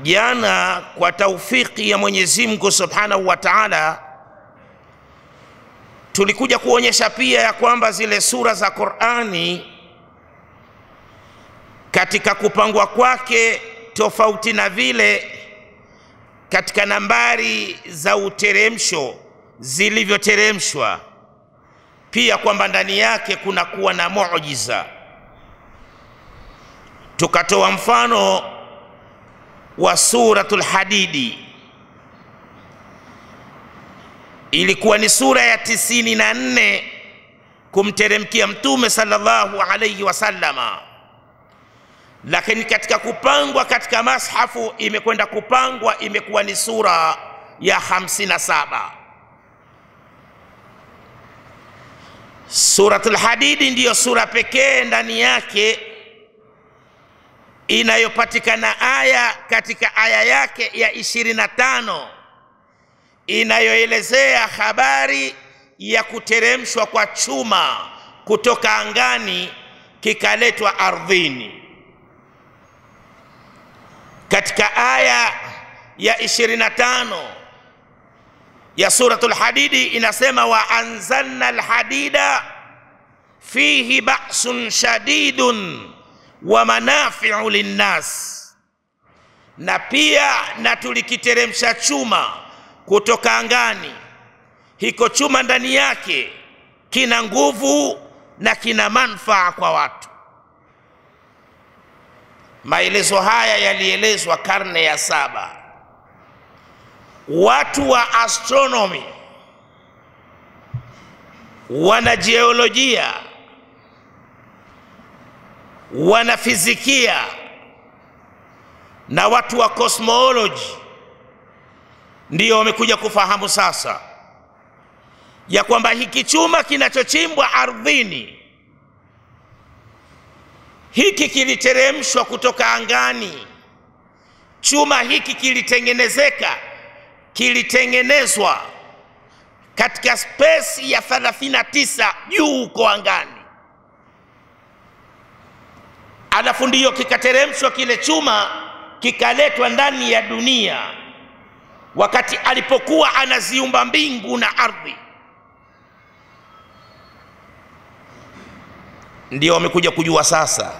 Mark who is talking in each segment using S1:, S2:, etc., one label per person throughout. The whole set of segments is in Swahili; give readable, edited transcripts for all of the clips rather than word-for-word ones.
S1: Jana kwa taufiki ya Mwenyezi Mungu Subhanahu wa Ta'ala tulikuja kuonyesha pia ya kwamba zile sura za Qur'ani katika kupangwa kwake tofauti na vile katika nambari za uteremsho zilivyoteremshwa, pia kwamba ndani yake kuna kuwa na muujiza. Tukatoa mfano wa suratul Hadidi, ilikuwa ni sura ya 94 kumteremkia Mtume sallallahu alayhi wasallama, lakini katika kupangwa katika mashafu imekwenda kupangwa imekuwa ni sura ya 57. Suratul Hadidi ndiyo sura pekee ndani yake inayopatikana aya katika aya yake ya 25 inayoelezea habari ya kuteremshwa kwa chuma kutoka angani kikaletwa ardhini. Katika aya ya 25 ya suratul Hadidi inasema, wa anzalna alhadida fihi ba'sun shadidun wa manafi'u linnas, na pia na tulikiteremsha chuma kutoka angani, hiko chuma ndani yake kina nguvu na kina manufaa kwa watu. Maelezo haya yalielezwa karne ya 7. Watu wa astronomy, wana jiolojia, wana fizikia na watu wa cosmology ndio wamekuja kufahamu sasa ya kwamba hiki chuma kinachochimbwa ardhini, hiki kiliteremshwa kutoka angani. Chuma hiki kilitengenezwa katika space ya 39 juu uko angani, alafu ndiyo kikateremshwa kile chuma kikaletwa ndani ya dunia wakati alipokuwa anaziumba mbingu na ardhi. Ndio wamekuja kujua sasa.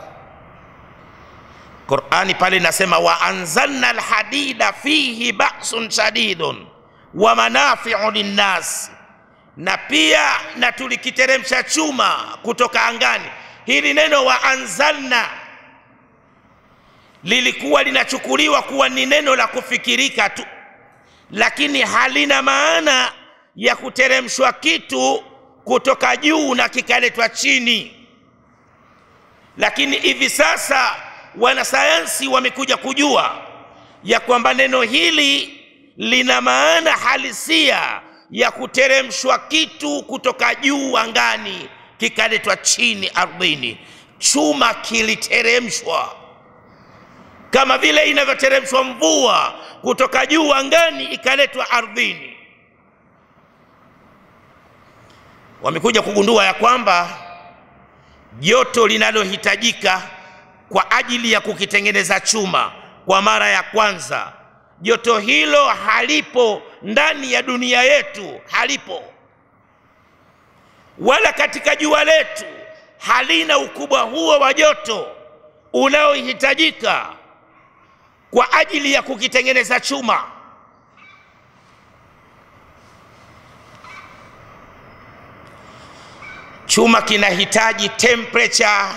S1: Qur'ani pale inasema, wa anzalna alhadida fihi ba'sun shadidun wa manafi'u linnas, na pia na tulikiteremsha chuma kutoka angani. Hili neno wa anzalna lilikuwa linachukuliwa kuwa ni neno la kufikirika tu, lakini halina maana ya kuteremshwa kitu kutoka juu na kikaletwa chini. Lakini hivi sasa wanasayansi wamekuja kujua ya kwamba neno hili lina maana halisia ya kuteremshwa kitu kutoka juu angani kikaletwa chini ardhini. Chuma kiliteremshwa kama vile inavyoteremshwa mvua kutoka juu angani ikaletwa ardhini. Wamekuja kugundua ya kwamba joto linalohitajika kwa ajili ya kukitengeneza chuma kwa mara ya kwanza, joto hilo halipo ndani ya dunia yetu, halipo, wala katika jua letu halina ukubwa huo wa joto unaohitajika kwa ajili ya kukitengeneza chuma. Chuma kinahitaji temperature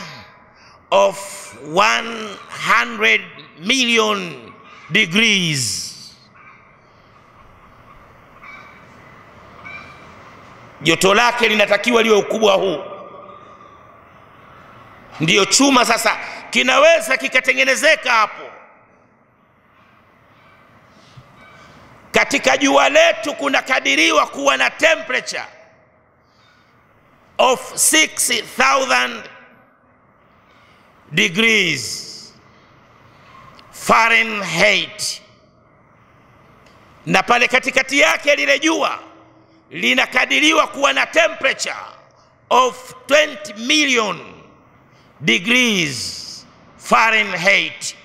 S1: of 100 million degrees. Joto lake linatakiwa liwe ukubwa huu, ndiyo chuma sasa kinaweza kikatengenezeka hapo. Katika jua letu kunakadiriwa kuwa na temperature of 6000 degrees Fahrenheit, na pale katikati yake lile jua linakadiriwa kuwa na temperature of 20 million degrees Fahrenheit,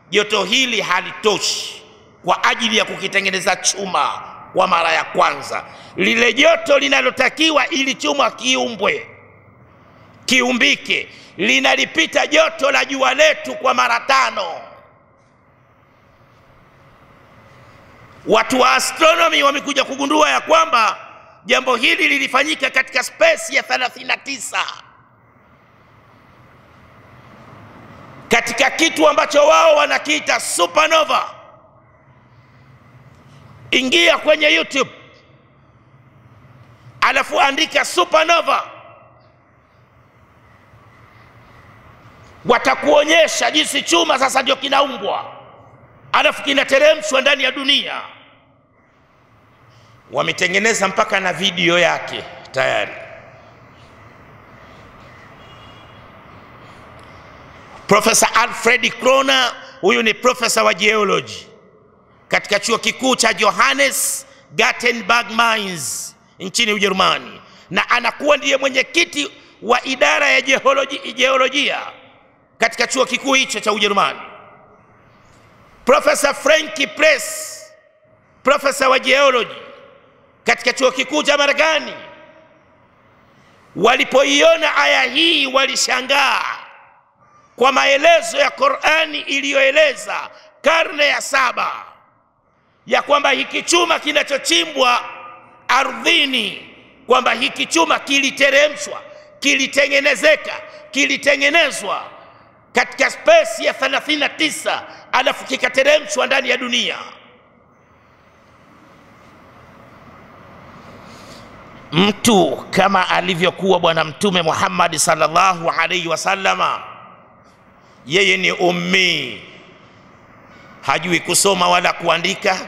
S1: joto hili halitoshi kwa ajili ya kukitengeneza chuma kwa mara ya kwanza. Lile joto linalotakiwa ili chuma kiumbwe, kiumbike, linalipita joto la jua letu kwa mara 5. Watu wa astronomy wamekuja kugundua ya kwamba jambo hili lilifanyika katika space ya 39, katika kitu ambacho wao wanakiita supernova. Ingia kwenye YouTube alafu andika supernova, watakuonyesha jinsi chuma sasa ndio kinaumbwa alafu kinateremshwa ndani ya dunia. Wametengeneza mpaka na video yake tayari. Professor Alfred Kroner, huyu ni professor wa geology katika chuo kikuu cha Johannes Gutenberg Mainz nchini Ujerumani, na anakuwa ndiye mwenyekiti wa idara ya geolojia katika chuo kikuu hicho cha Ujerumani. Professor Frank Press, professor wa geology katika chuo kikuu cha Marekani, walipoiona aya hii walishangaa kwa maelezo ya Qur'ani iliyoeleza karne ya 7 ya kwamba hiki chuma kinachochimbwa ardhini, kwamba hiki chuma kiliteremshwa, kilitengenezwa katika space ya 39 alafu kikateremshwa ndani ya dunia. Mtu kama alivyokuwa Bwana Mtume Muhammad sallallahu alaihi wasallama, yeye ni ummi, hajui kusoma wala kuandika,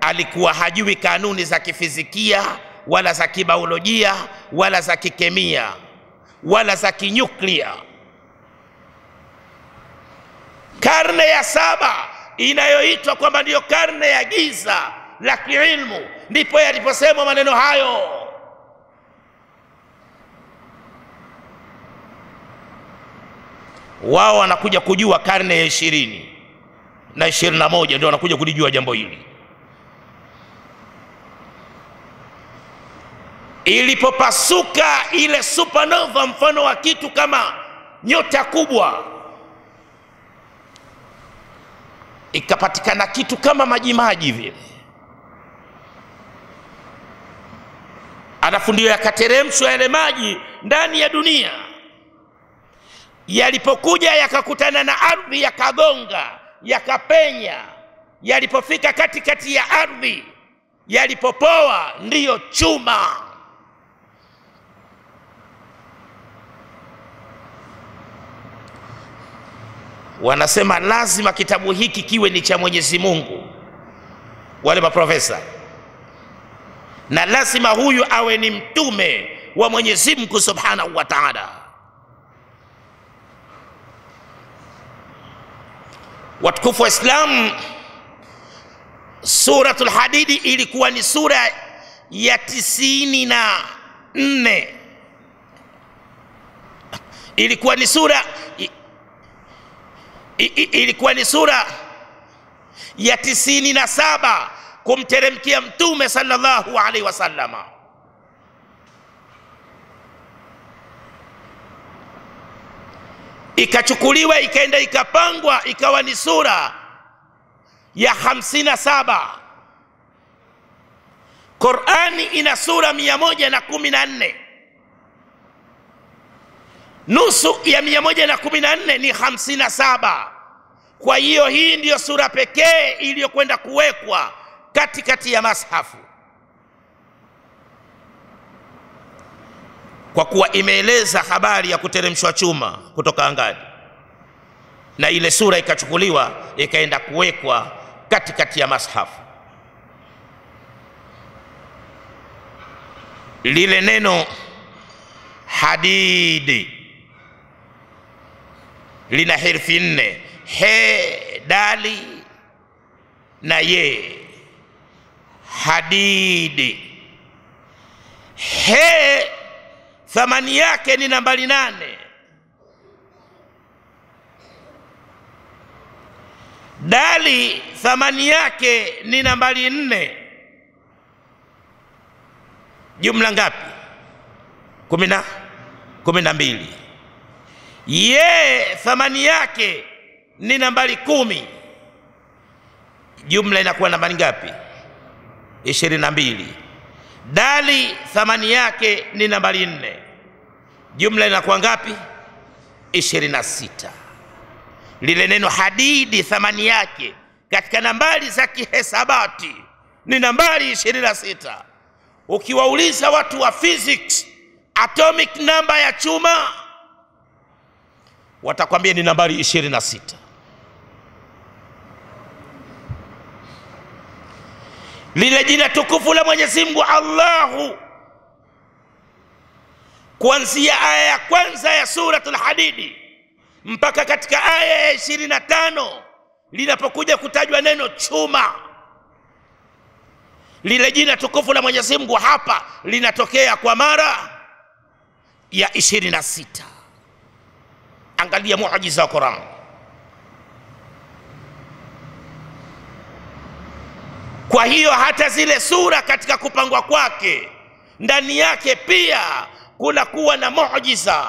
S1: alikuwa hajui kanuni za kifizikia wala za kibiolojia wala za kikemia wala za kinyuklia. Karne ya 7 inayoitwa kwamba ndiyo karne ya giza la kiilmu, ndipo yaliposema maneno hayo. Wao wanakuja kujua karne ya 20 na 21 ndio wanakuja kulijua jambo hili. Ilipopasuka ile supernova, mfano wa kitu kama nyota kubwa, ikapatikana kitu kama majimaji vile, alafu ndio yakateremshwa yale maji ndani ya dunia. Yalipokuja yakakutana na ardhi, yakagonga, yakapenya, yalipofika katikati ya ardhi, yalipopoa, ndiyo chuma. Wanasema lazima kitabu hiki kiwe ni cha Mwenyezi Mungu, wale maprofesa, na lazima huyu awe ni mtume wa Mwenyezi Mungu Subhanahu wa Ta'ala. Watukufu wa Islam, Suratul Hadidi ilikuwa ni sura ya 94. Ilikuwa ni sura ya 97 kumteremkia Mtume sallallahu alaihi wasallama. Ikachukuliwa ikaenda ikapangwa ikawa ni sura ya 57. Qur'ani ina sura 114. Nusu ya 114 ni 57. Kwa hiyo hii ndiyo sura pekee iliyokwenda kuwekwa katikati ya mashafu, kwa kuwa imeeleza habari ya kuteremshwa chuma kutoka angani, na ile sura ikachukuliwa ikaenda kuwekwa katikati ya mashafu. Lile neno hadidi lina herufi 4, he, dali na ye. Hadidi, he thamani yake ni nambari 8, Dali thamani yake ni nambari 4. Jumla ngapi? 12. Ye thamani yake ni nambari 10. Jumla inakuwa nambari ngapi? 22. Dali thamani yake ni nambari 4. Jumla inakuwa ngapi? 26. Lile neno hadidi thamani yake katika nambari za kihesabati ni nambari 26. Ukiwauliza watu wa physics atomic number ya chuma, watakwambia ni nambari 26. Lile jina tukufu la Mwenyezi Mungu Allahu, kuanzia aya ya kwanza ya suratul Hadidi mpaka katika aya ya 25 linapokuja kutajwa neno chuma, lile jina tukufu la Mwenyezi Mungu hapa linatokea kwa mara ya 26. Angalia muujiza wa Qur'an. Kwa hiyo hata zile sura katika kupangwa kwake ndani yake pia kuna kuwa na muujiza.